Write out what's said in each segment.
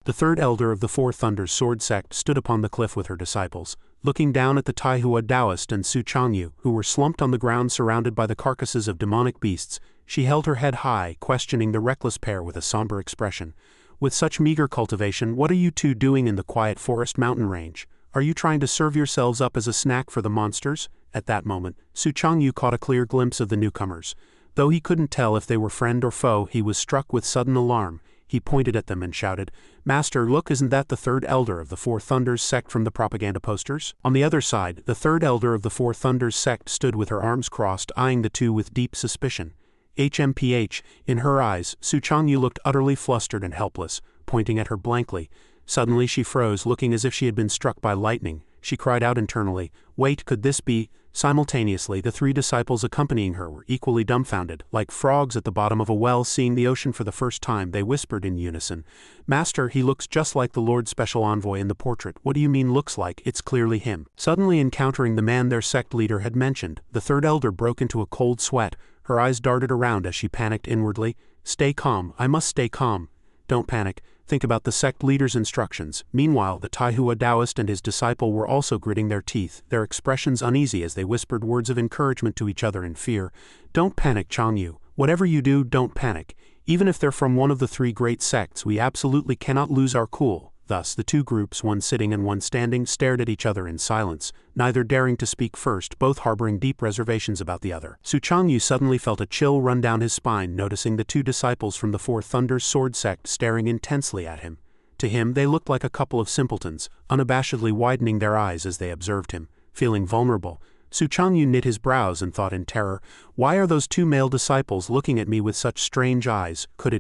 The third elder of the Four Thunders Sword Sect stood upon the cliff with her disciples, looking down at the Taihua Taoist and Su Changyu, who were slumped on the ground surrounded by the carcasses of demonic beasts. She held her head high, questioning the reckless pair with a somber expression. With such meager cultivation, what are you two doing in the quiet forest mountain range? Are you trying to serve yourselves up as a snack for the monsters? At that moment, Su Changyu caught a clear glimpse of the newcomers. Though he couldn't tell if they were friend or foe, he was struck with sudden alarm. He pointed at them and shouted, "Master, look, isn't that the third elder of the Four Thunders Sect from the propaganda posters?" On the other side, the third elder of the Four Thunders Sect stood with her arms crossed, eyeing the two with deep suspicion. HMPH, in her eyes, Su Changyu looked utterly flustered and helpless, pointing at her blankly. Suddenly she froze, looking as if she had been struck by lightning. She cried out internally, "Wait, could this be?" Simultaneously, the three disciples accompanying her were equally dumbfounded. Like frogs at the bottom of a well seeing the ocean for the first time, they whispered in unison, "Master, he looks just like the Lord's special envoy in the portrait." "What do you mean looks like? It's clearly him." Suddenly encountering the man their sect leader had mentioned, the third elder broke into a cold sweat. Her eyes darted around as she panicked inwardly. "Stay calm, I must stay calm." "Don't panic. Think about the sect leader's instructions." Meanwhile, the Taihua Taoist and his disciple were also gritting their teeth, their expressions uneasy as they whispered words of encouragement to each other in fear. "Don't panic, Changyu. Whatever you do, don't panic. Even if they're from one of the three great sects, we absolutely cannot lose our cool." Thus, the two groups, one sitting and one standing, stared at each other in silence, neither daring to speak first, both harboring deep reservations about the other. Su Changyu suddenly felt a chill run down his spine, noticing the two disciples from the Four Thunders Sword Sect staring intensely at him. To him, they looked like a couple of simpletons, unabashedly widening their eyes as they observed him. Feeling vulnerable, Su Changyu knit his brows and thought in terror, "Why are those two male disciples looking at me with such strange eyes? Could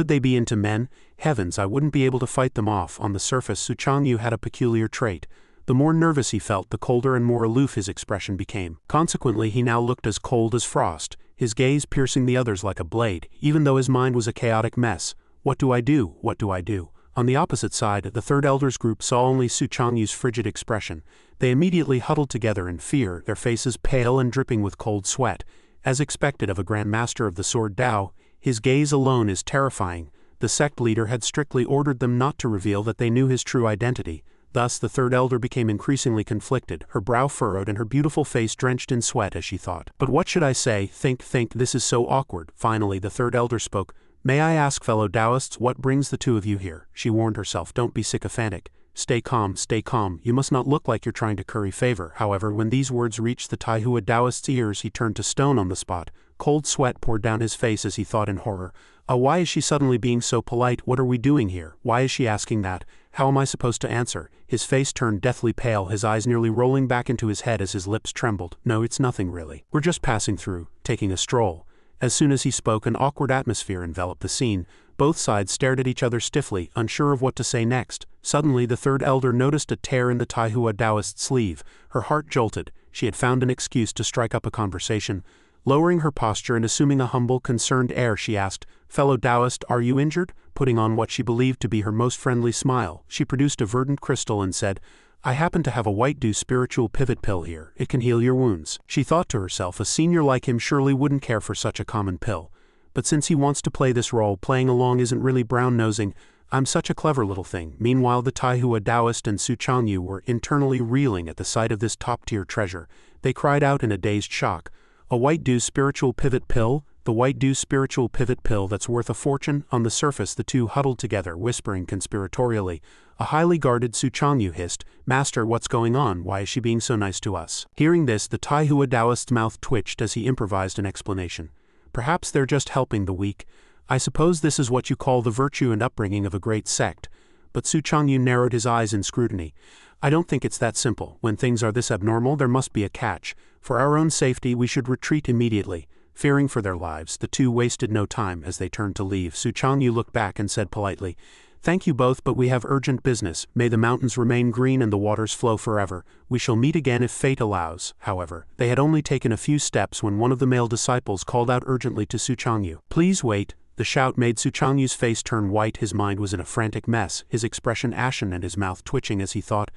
they be into men? Heavens, I wouldn't be able to fight them off." On the surface, Su Changyu had a peculiar trait. The more nervous he felt, the colder and more aloof his expression became. Consequently, he now looked as cold as frost, his gaze piercing the others like a blade, even though his mind was a chaotic mess. "What do I do? What do I do?" On the opposite side, the third elders group saw only Su Changyu's frigid expression. They immediately huddled together in fear, their faces pale and dripping with cold sweat. As expected of a Grandmaster of the Sword Dao, his gaze alone is terrifying. The sect leader had strictly ordered them not to reveal that they knew his true identity. Thus, the third elder became increasingly conflicted, her brow furrowed and her beautiful face drenched in sweat as she thought. "But what should I say? Think, this is so awkward." Finally, the third elder spoke. "May I ask, fellow Taoists, what brings the two of you here?" She warned herself, "Don't be sycophantic. Stay calm, stay calm. You must not look like you're trying to curry favor." However, when these words reached the Taihua Taoist's ears, he turned to stone on the spot. Cold sweat poured down his face as he thought in horror. Why is she suddenly being so polite? What are we doing here? Why is she asking that? How am I supposed to answer?" His face turned deathly pale, his eyes nearly rolling back into his head as his lips trembled. "No, it's nothing really. We're just passing through, taking a stroll." As soon as he spoke, an awkward atmosphere enveloped the scene. Both sides stared at each other stiffly, unsure of what to say next. Suddenly, the third elder noticed a tear in the Taihua Taoist's sleeve. Her heart jolted. She had found an excuse to strike up a conversation. Lowering her posture and assuming a humble, concerned air, she asked, "Fellow Taoist, are you injured?" Putting on what she believed to be her most friendly smile, she produced a verdant crystal and said, "I happen to have a white dew spiritual pivot pill here. It can heal your wounds." She thought to herself, a senior like him surely wouldn't care for such a common pill. But since he wants to play this role, playing along isn't really brown-nosing. "I'm such a clever little thing." Meanwhile, the Taihua Taoist and Su Changyu were internally reeling at the sight of this top-tier treasure. They cried out in a dazed shock, "A white dew spiritual pivot pill? The white dew spiritual pivot pill that's worth a fortune?" On the surface, the two huddled together, whispering conspiratorially. A highly guarded Su Changyu hissed, "Master, what's going on? Why is she being so nice to us?" Hearing this, the Taihua Taoist's mouth twitched as he improvised an explanation. "Perhaps they're just helping the weak. I suppose this is what you call the virtue and upbringing of a great sect." But Su Changyu narrowed his eyes in scrutiny. "I don't think it's that simple. When things are this abnormal, there must be a catch. For our own safety, we should retreat immediately." Fearing for their lives, the two wasted no time as they turned to leave. Su Changyu looked back and said politely, "Thank you both, but we have urgent business. May the mountains remain green and the waters flow forever. We shall meet again if fate allows." However, they had only taken a few steps when one of the male disciples called out urgently to Su Changyu, "Please wait." The shout made Su Changyu's face turn white. His mind was in a frantic mess, his expression ashen and his mouth twitching as he thought,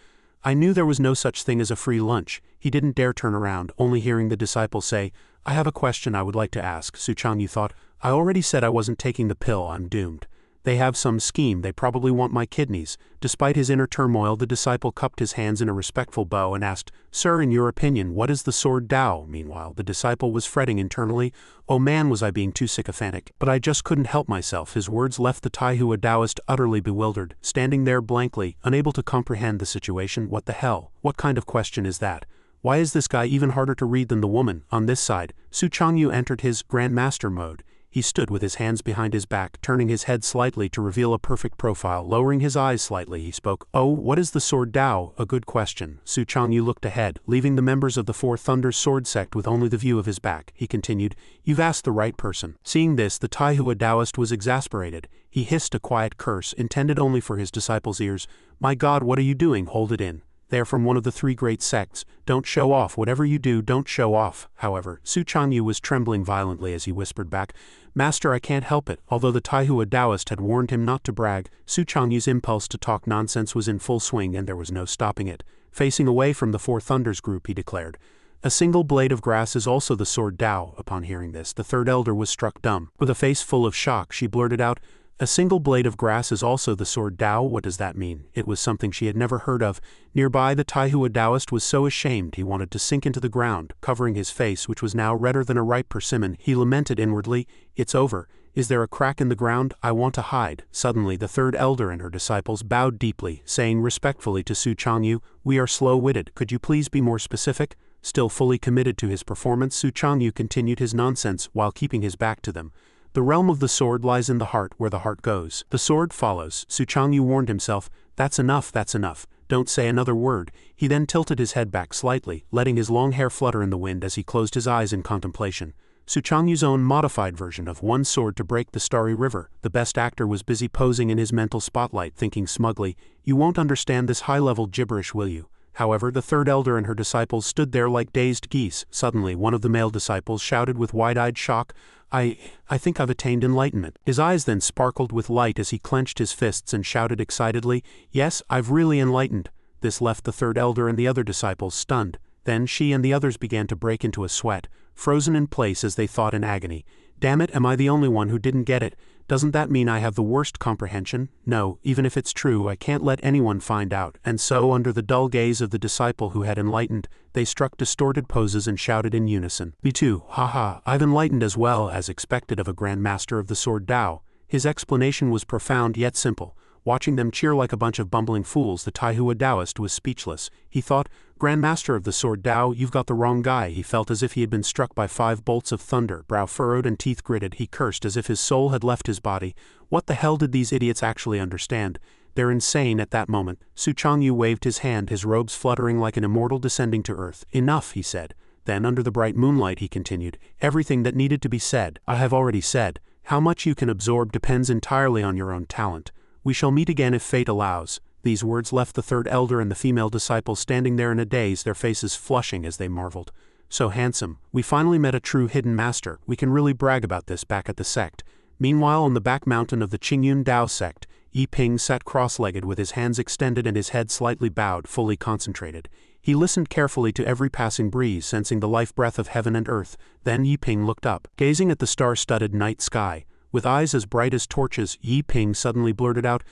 "I knew there was no such thing as a free lunch." He didn't dare turn around, only hearing the disciple say, "I have a question I would like to ask." Su Changyu thought, "I already said I wasn't taking the pill. I'm doomed." They have some scheme, they probably want my kidneys. Despite his inner turmoil, the disciple cupped his hands in a respectful bow and asked, Sir, in your opinion, what is the sword Tao? Meanwhile, the disciple was fretting internally. Oh man, was I being too sycophantic. But I just couldn't help myself. His words left the Taihua Taoist utterly bewildered, standing there blankly, unable to comprehend the situation. What the hell? What kind of question is that? Why is this guy even harder to read than the woman? On this side, Changyu entered his Grandmaster mode. He stood with his hands behind his back, turning his head slightly to reveal a perfect profile. Lowering his eyes slightly, he spoke, Oh, what is the sword Tao? A good question. Changyu looked ahead, leaving the members of the Four Thunders Sword Sect with only the view of his back. He continued, You've asked the right person. Seeing this, the Taihua Taoist was exasperated. He hissed a quiet curse, intended only for his disciples' ears. My God, what are you doing? Hold it in. They're from one of the three great sects. Don't show off. Whatever you do, don't show off. However, Changyu was trembling violently as he whispered back, Master, I can't help it. Although the Taihua Taoist had warned him not to brag, Changyu's impulse to talk nonsense was in full swing and there was no stopping it. Facing away from the Four Thunders group, he declared, A single blade of grass is also the sword Tao. Upon hearing this, the third elder was struck dumb. With a face full of shock, she blurted out, A single blade of grass is also the sword Tao? What does that mean? It was something she had never heard of. Nearby, the Taihua Taoist was so ashamed he wanted to sink into the ground, covering his face, which was now redder than a ripe persimmon. He lamented inwardly, It's over. Is there a crack in the ground? I want to hide. Suddenly, the third elder and her disciples bowed deeply, saying respectfully to Changyu, We are slow-witted. Could you please be more specific? Still fully committed to his performance, Changyu continued his nonsense while keeping his back to them. The realm of the sword lies in the heart, where the heart goes. The sword follows. Changyu warned himself, That's enough, that's enough. Don't say another word. He then tilted his head back slightly, letting his long hair flutter in the wind as he closed his eyes in contemplation. Changyu's own modified version of one sword to break the starry river. The best actor was busy posing in his mental spotlight, thinking smugly, You won't understand this high-level gibberish, will you? However, the third elder and her disciples stood there like dazed geese. Suddenly, one of the male disciples shouted with wide-eyed shock, I think I've attained enlightenment. His eyes then sparkled with light as he clenched his fists and shouted excitedly, Yes, I've really enlightened. This left the third elder and the other disciples stunned. Then she and the others began to break into a sweat, frozen in place as they thought in agony. Damn it, am I the only one who didn't get it? Doesn't that mean I have the worst comprehension? No, even if it's true, I can't let anyone find out. And so, under the dull gaze of the disciple who had enlightened, they struck distorted poses and shouted in unison. Me too, haha, I've enlightened as well, as expected of a Grandmaster of the Sword Tao. His explanation was profound yet simple. Watching them cheer like a bunch of bumbling fools, the Taihua Taoist was speechless. He thought, Grandmaster of the Sword Tao, you've got the wrong guy. He felt as if he had been struck by 5 bolts of thunder. Brow furrowed and teeth gritted, he cursed as if his soul had left his body. What the hell did these idiots actually understand? They're insane. At that moment, Changyu waved his hand, his robes fluttering like an immortal descending to earth. Enough, he said. Then, under the bright moonlight, he continued, Everything that needed to be said, I have already said. How much you can absorb depends entirely on your own talent. We shall meet again if fate allows. These words left the third elder and the female disciple standing there in a daze, their faces flushing as they marveled. So handsome. We finally met a true hidden master. We can really brag about this back at the sect. Meanwhile, on the back mountain of the Changyu Dao sect, Yi Ping sat cross-legged with his hands extended and his head slightly bowed, fully concentrated. He listened carefully to every passing breeze, sensing the life breath of heaven and earth. Then Yi Ping looked up, gazing at the star-studded night sky. With eyes as bright as torches, Yi Ping suddenly blurted out,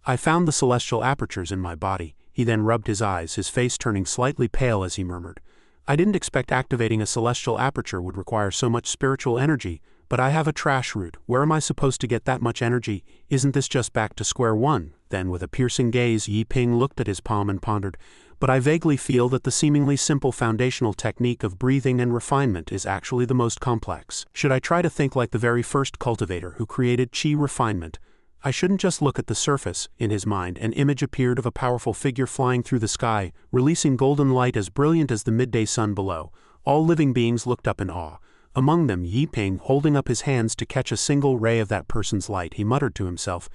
I found the celestial apertures in my body. He then rubbed his eyes, his face turning slightly pale as he murmured, I didn't expect activating a celestial aperture would require so much spiritual energy, but I have a trash root. Where am I supposed to get that much energy? Isn't this just back to square one? Then with a piercing gaze, Yi Ping looked at his palm and pondered, but I vaguely feel that the seemingly simple foundational technique of breathing and refinement is actually the most complex. Should I try to think like the very first cultivator who created qi refinement? I shouldn't just look at the surface. In his mind, an image appeared of a powerful figure flying through the sky, releasing golden light as brilliant as the midday sun below. All living beings looked up in awe. Among them, Yi Ping, holding up his hands to catch a single ray of that person's light, he muttered to himself,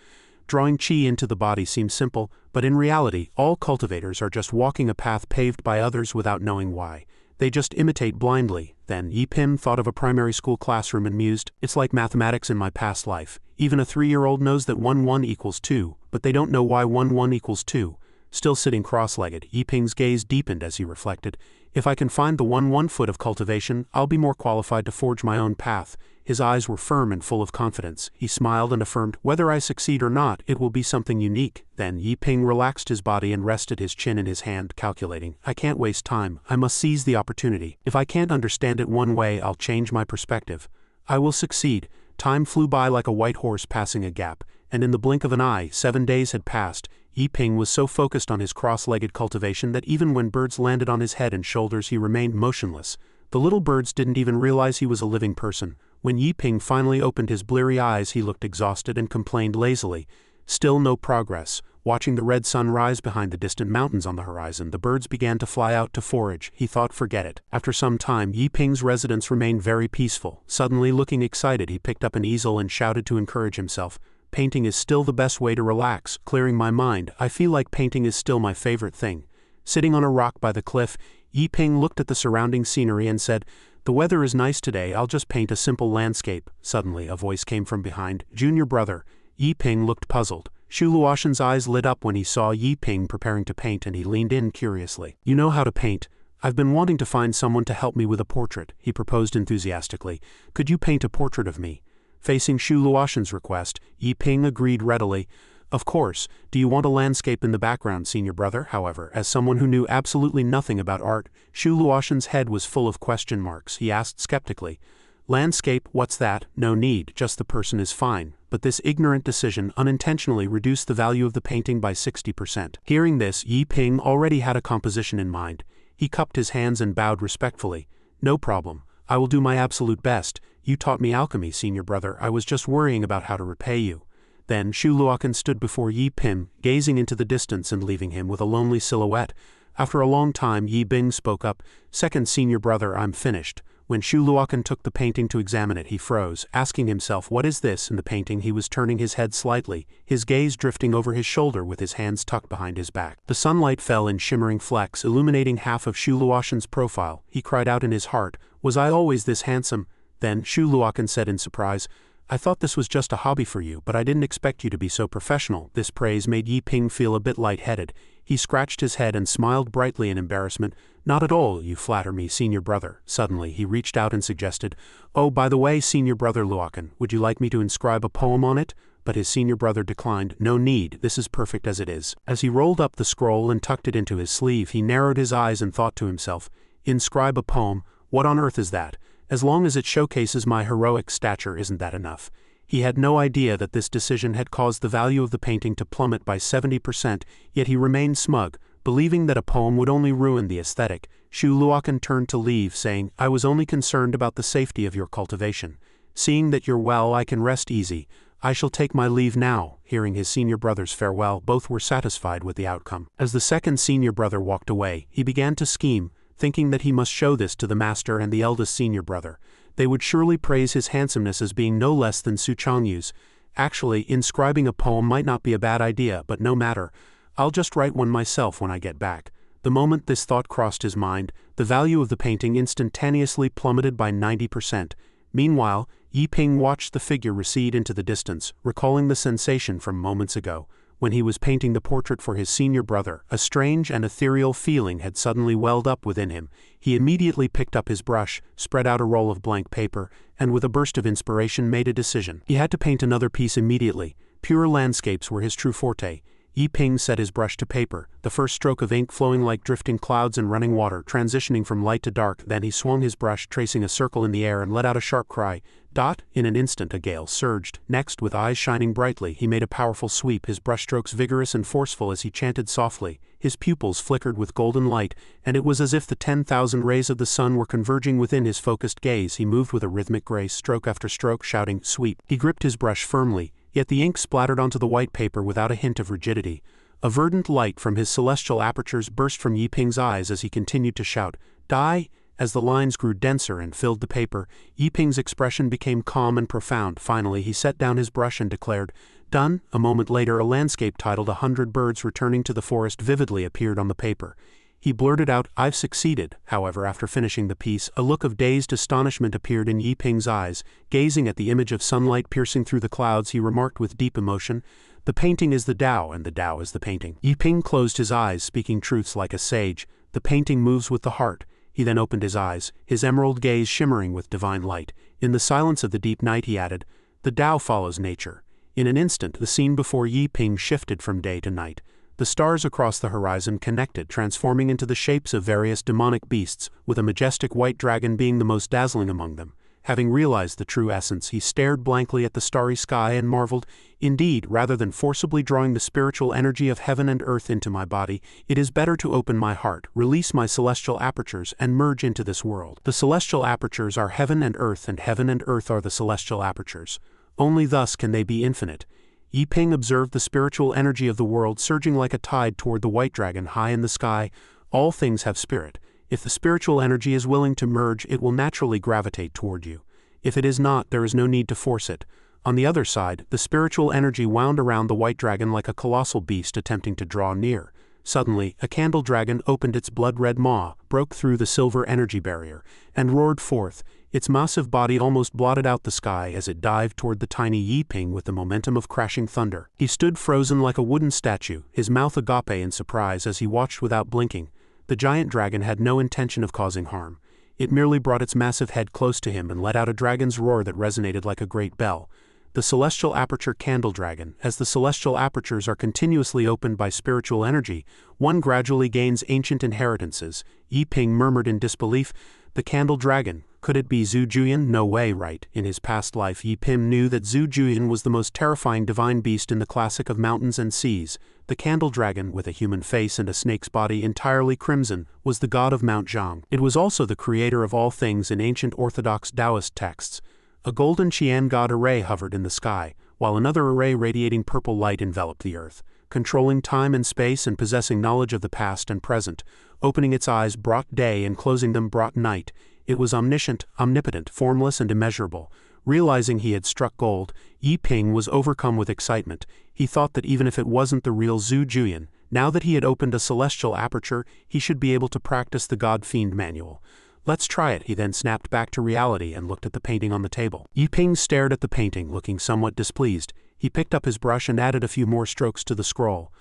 Drawing qi into the body seems simple, but in reality, all cultivators are just walking a path paved by others without knowing why. They just imitate blindly. Then Yi Ping thought of a primary school classroom and mused, It's like mathematics in my past life. Even a 3-year-old knows that 1 1 equals 2, but they don't know why 1 1 equals 2. Still sitting cross-legged, Yiping's gaze deepened as he reflected. If I can find the 1 foot of cultivation, I'll be more qualified to forge my own path. His eyes were firm and full of confidence. He smiled and affirmed, whether I succeed or not, it will be something unique. Then Yiping relaxed his body and rested his chin in his hand, calculating. I can't waste time. I must seize the opportunity. If I can't understand it one way, I'll change my perspective. I will succeed. Time flew by like a white horse passing a gap, and in the blink of an eye, 7 days had passed. Yiping was so focused on his cross-legged cultivation that even when birds landed on his head and shoulders he remained motionless. The little birds didn't even realize he was a living person. When Yiping finally opened his bleary eyes, he looked exhausted and complained lazily. Still no progress. Watching the red sun rise behind the distant mountains on the horizon, the birds began to fly out to forage. He thought, forget it. After some time, Yiping's residence remained very peaceful. Suddenly, looking excited, he picked up an easel and shouted to encourage himself. Painting is still the best way to relax, clearing my mind. I feel like painting is still my favorite thing. Sitting on a rock by the cliff, Yiping looked at the surrounding scenery and said, the weather is nice today, I'll just paint a simple landscape. Suddenly, a voice came from behind. Junior brother. Yiping looked puzzled. Shu Luoshan's eyes lit up when he saw Yiping preparing to paint, and he leaned in curiously. You know how to paint. I've been wanting to find someone to help me with a portrait, he proposed enthusiastically. Could you paint a portrait of me? Facing Shu Luoshan's request, Yiping agreed readily. Of course. Do you want a landscape in the background, senior brother? However, as someone who knew absolutely nothing about art, Shu Luoshan's head was full of question marks. He asked skeptically, landscape, what's that? No need, just the person is fine. But this ignorant decision unintentionally reduced the value of the painting by 60%. Hearing this, Yiping already had a composition in mind. He cupped his hands and bowed respectfully. No problem. I will do my absolute best. You taught me alchemy, senior brother. I was just worrying about how to repay you. Then Shu Luokan stood before Yiping, gazing into the distance and leaving him with a lonely silhouette. After a long time, Yiping spoke up. Second senior brother, I'm finished. When Shu Luokan took the painting to examine it, he froze, asking himself, what is this? In the painting, he was turning his head slightly, his gaze drifting over his shoulder with his hands tucked behind his back. The sunlight fell in shimmering flecks, illuminating half of Shu Luoshan's profile. He cried out in his heart, was I always this handsome? Then Shu Luokan said in surprise, I thought this was just a hobby for you, but I didn't expect you to be so professional. This praise made Yiping feel a bit lightheaded. He scratched his head and smiled brightly in embarrassment. Not at all, you flatter me, senior brother. Suddenly, he reached out and suggested, oh, by the way, senior brother Luokan, would you like me to inscribe a poem on it? But his senior brother declined. No need, this is perfect as it is. As he rolled up the scroll and tucked it into his sleeve, he narrowed his eyes and thought to himself, inscribe a poem? What on earth is that? As long as it showcases my heroic stature, isn't that enough? He had no idea that this decision had caused the value of the painting to plummet by 70%, yet he remained smug, believing that a poem would only ruin the aesthetic. Shu Luokan turned to leave, saying, I was only concerned about the safety of your cultivation. Seeing that you're well, I can rest easy. I shall take my leave now. Hearing his senior brother's farewell, both were satisfied with the outcome. As the second senior brother walked away, he began to scheme, thinking that he must show this to the master and the eldest senior brother. They would surely praise his handsomeness as being no less than Su Changyu's. Actually, inscribing a poem might not be a bad idea, but no matter. I'll just write one myself when I get back. The moment this thought crossed his mind, the value of the painting instantaneously plummeted by 90%. Meanwhile, Yiping watched the figure recede into the distance, recalling the sensation from moments ago. When he was painting the portrait for his senior brother, a strange and ethereal feeling had suddenly welled up within him. He immediately picked up his brush, spread out a roll of blank paper, and with a burst of inspiration made a decision. He had to paint another piece immediately. Pure landscapes were his true forte. Yiping set his brush to paper, the first stroke of ink flowing like drifting clouds and running water, transitioning from light to dark. Then he swung his brush, tracing a circle in the air, and let out a sharp cry. Dot! In an instant a gale surged. Next, with eyes shining brightly, he made a powerful sweep, his brushstrokes vigorous and forceful as he chanted softly. His pupils flickered with golden light, and it was as if the 10,000 rays of the sun were converging within his focused gaze. He moved with a rhythmic grace, stroke after stroke, shouting, sweep. He gripped his brush firmly, yet the ink splattered onto the white paper without a hint of rigidity. A verdant light from his celestial apertures burst from Yiping's eyes as he continued to shout, die! As the lines grew denser and filled the paper, Yiping's expression became calm and profound. Finally, he set down his brush and declared, done. A moment later, a landscape titled 100 Birds Returning to the Forest vividly appeared on the paper. He blurted out, I've succeeded. However, after finishing the piece, a look of dazed astonishment appeared in Yiping's eyes. Gazing at the image of sunlight piercing through the clouds, he remarked with deep emotion, The painting is the Tao, and the Tao is the painting. Yi Ping closed his eyes, speaking truths like a sage. The painting moves with the heart. He then opened his eyes, his emerald gaze shimmering with divine light. In the silence of the deep night he added, "The Tao follows nature." In an instant the scene before Yi Ping shifted from day to night. The stars across the horizon connected, transforming into the shapes of various demonic beasts, with a majestic white dragon being the most dazzling among them. Having realized the true essence, he stared blankly at the starry sky and marveled, "Indeed, rather than forcibly drawing the spiritual energy of heaven and earth into my body, it is better to open my heart, release my celestial apertures, and merge into this world. The celestial apertures are heaven and earth are the celestial apertures. Only thus can they be infinite." Yi Ping observed the spiritual energy of the world surging like a tide toward the white dragon high in the sky. All things have spirit. If the spiritual energy is willing to merge, it will naturally gravitate toward you. If it is not, there is no need to force it. On the other side, the spiritual energy wound around the white dragon like a colossal beast attempting to draw near. Suddenly, a candle dragon opened its blood-red maw, broke through the silver energy barrier, and roared forth. Its massive body almost blotted out the sky as it dived toward the tiny Yi Ping with the momentum of crashing thunder. He stood frozen like a wooden statue, his mouth agape in surprise as he watched without blinking. The giant dragon had no intention of causing harm. It merely brought its massive head close to him and let out a dragon's roar that resonated like a great bell. The Celestial Aperture Candle Dragon. As the celestial apertures are continuously opened by spiritual energy, one gradually gains ancient inheritances. Yi Ping murmured in disbelief, "The Candle Dragon. Could it be Zhu Juyan? No way, right?" In his past life, Yi Ping knew that Zhu Juyan was the most terrifying divine beast in the classic of mountains and seas. The Candle Dragon, with a human face and a snake's body entirely crimson, was the god of Mount Zhang. It was also the creator of all things in ancient Orthodox Taoist texts. A golden Qian god array hovered in the sky, while another array radiating purple light enveloped the earth. Controlling time and space and possessing knowledge of the past and present, opening its eyes brought day and closing them brought night. It was omniscient, omnipotent, formless and immeasurable. Realizing he had struck gold, Yi Ping was overcome with excitement. He thought that even if it wasn't the real Zhu Juyan, now that he had opened a celestial aperture, he should be able to practice the God Fiend manual. "Let's try it." He then snapped back to reality and looked at the painting on the table. Yi Ping stared at the painting, looking somewhat displeased. He picked up his brush and added a few more strokes to the scroll.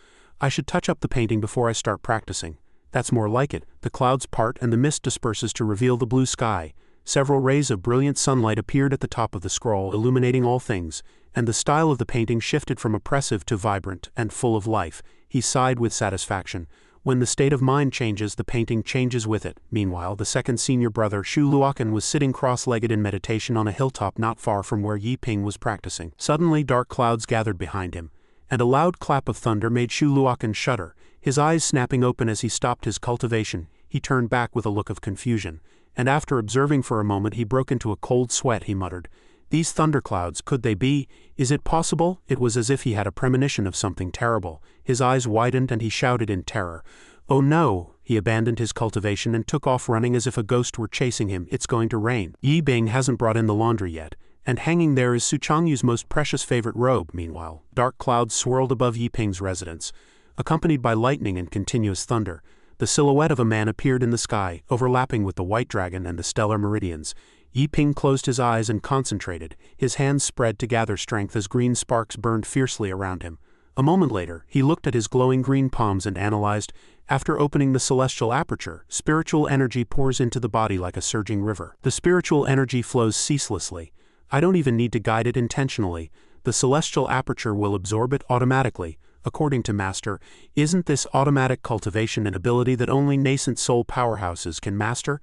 "I should touch up the painting before I start practicing." "That's more like it." The clouds part and the mist disperses to reveal the blue sky. Several rays of brilliant sunlight appeared at the top of the scroll, illuminating all things, and the style of the painting shifted from oppressive to vibrant and full of life. He sighed with satisfaction. When the state of mind changes, the painting changes with it. Meanwhile, the second senior brother, Shu Luokan, was sitting cross-legged in meditation on a hilltop not far from where Yi Ping was practicing. Suddenly, dark clouds gathered behind him, and a loud clap of thunder made Shu Luokan shudder. His eyes snapping open as he stopped his cultivation, he turned back with a look of confusion, and after observing for a moment he broke into a cold sweat. He muttered, "These thunderclouds, could they be? Is it possible?" It was as if he had a premonition of something terrible. His eyes widened and he shouted in terror, "Oh no!" He abandoned his cultivation and took off running as if a ghost were chasing him. "It's going to rain. Yi Ping hasn't brought in the laundry yet. And hanging there is Su Changyu's most precious favorite robe." Meanwhile, dark clouds swirled above Yi Ping's residence. Accompanied by lightning and continuous thunder, the silhouette of a man appeared in the sky, overlapping with the white dragon and the stellar meridians. Yi Ping closed his eyes and concentrated, his hands spread to gather strength as green sparks burned fiercely around him. A moment later, he looked at his glowing green palms and analyzed. After opening the celestial aperture, spiritual energy pours into the body like a surging river. The spiritual energy flows ceaselessly. I don't even need to guide it intentionally. The celestial aperture will absorb it automatically. According to Master, isn't this automatic cultivation an ability that only nascent soul powerhouses can master?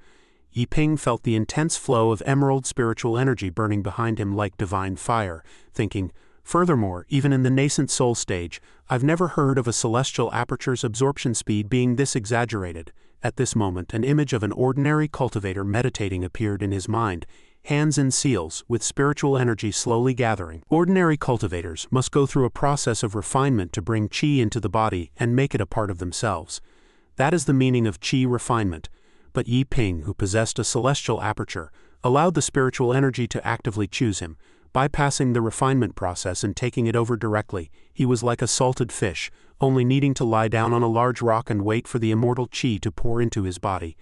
Yi Ping felt the intense flow of emerald spiritual energy burning behind him like divine fire, thinking, furthermore, even in the nascent soul stage, I've never heard of a celestial aperture's absorption speed being this exaggerated. At this moment, an image of an ordinary cultivator meditating appeared in his mind, hands in seals, with spiritual energy slowly gathering. Ordinary cultivators must go through a process of refinement to bring qi into the body and make it a part of themselves. That is the meaning of qi refinement. But Yi Ping, who possessed a celestial aperture, allowed the spiritual energy to actively choose him. Bypassing the refinement process and taking it over directly, he was like a salted fish, only needing to lie down on a large rock and wait for the immortal qi to pour into his body.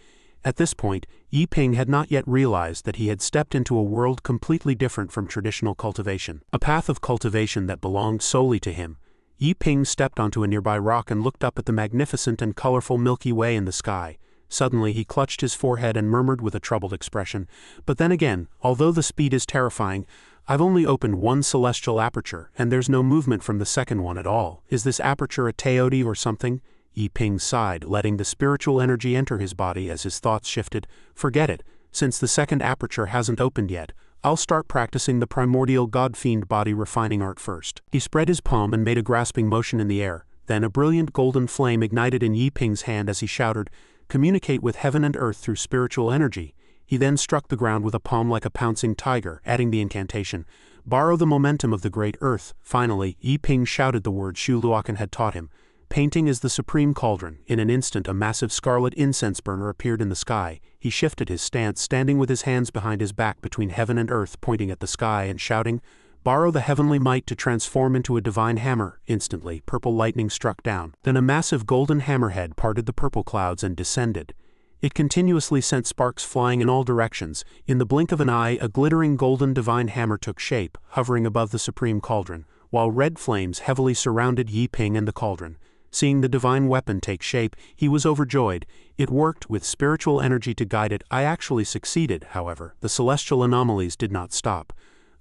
At this point, Yi Ping had not yet realized that he had stepped into a world completely different from traditional cultivation, a path of cultivation that belonged solely to him. Yi Ping stepped onto a nearby rock and looked up at the magnificent and colorful Milky Way in the sky. Suddenly he clutched his forehead and murmured with a troubled expression, "But then again, although the speed is terrifying, I've only opened one celestial aperture, and there's no movement from the second one at all. Is this aperture a teode or something?" Yi Ping sighed, letting the spiritual energy enter his body as his thoughts shifted. "Forget it. Since the second aperture hasn't opened yet, I'll start practicing the primordial god-fiend body refining art first." He spread his palm and made a grasping motion in the air. Then a brilliant golden flame ignited in Yi Ping's hand as he shouted, "Communicate with heaven and earth through spiritual energy." He then struck the ground with a palm like a pouncing tiger, adding the incantation, "Borrow the momentum of the great earth." Finally, Yi Ping shouted the words Shu Luokan had taught him. "Painting is the supreme cauldron." In an instant a massive scarlet incense burner appeared in the sky. He shifted his stance, standing with his hands behind his back between heaven and earth, pointing at the sky and shouting, "Borrow the heavenly might to transform into a divine hammer." Instantly, purple lightning struck down. Then a massive golden hammerhead parted the purple clouds and descended. It continuously sent sparks flying in all directions. In the blink of an eye, a glittering golden divine hammer took shape, hovering above the supreme cauldron, while red flames heavily surrounded Yi Ping and the cauldron. Seeing the divine weapon take shape, he was overjoyed. It worked with spiritual energy to guide it. I actually succeeded, however. The celestial anomalies did not stop.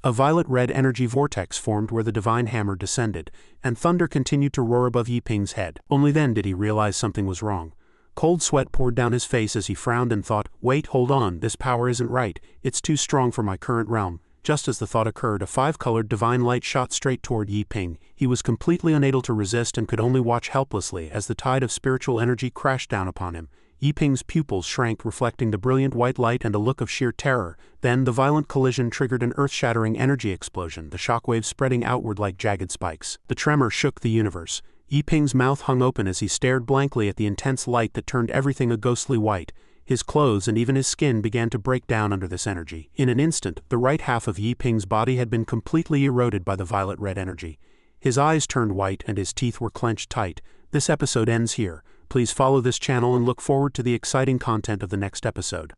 A violet-red energy vortex formed where the divine hammer descended, and thunder continued to roar above Yi Ping's head. Only then did he realize something was wrong. Cold sweat poured down his face as he frowned and thought, "Wait, hold on, this power isn't right. It's too strong for my current realm." Just as the thought occurred, a five-colored divine light shot straight toward Yi Ping. He was completely unable to resist and could only watch helplessly as the tide of spiritual energy crashed down upon him. Yi Ping's pupils shrank, reflecting the brilliant white light and a look of sheer terror. Then the violent collision triggered an earth-shattering energy explosion, the shockwaves spreading outward like jagged spikes. The tremor shook the universe. Yi Ping's mouth hung open as he stared blankly at the intense light that turned everything a ghostly white. His clothes and even his skin began to break down under this energy. In an instant, the right half of Yi Ping's body had been completely eroded by the violet-red energy. His eyes turned white and his teeth were clenched tight. This episode ends here. Please follow this channel and look forward to the exciting content of the next episode.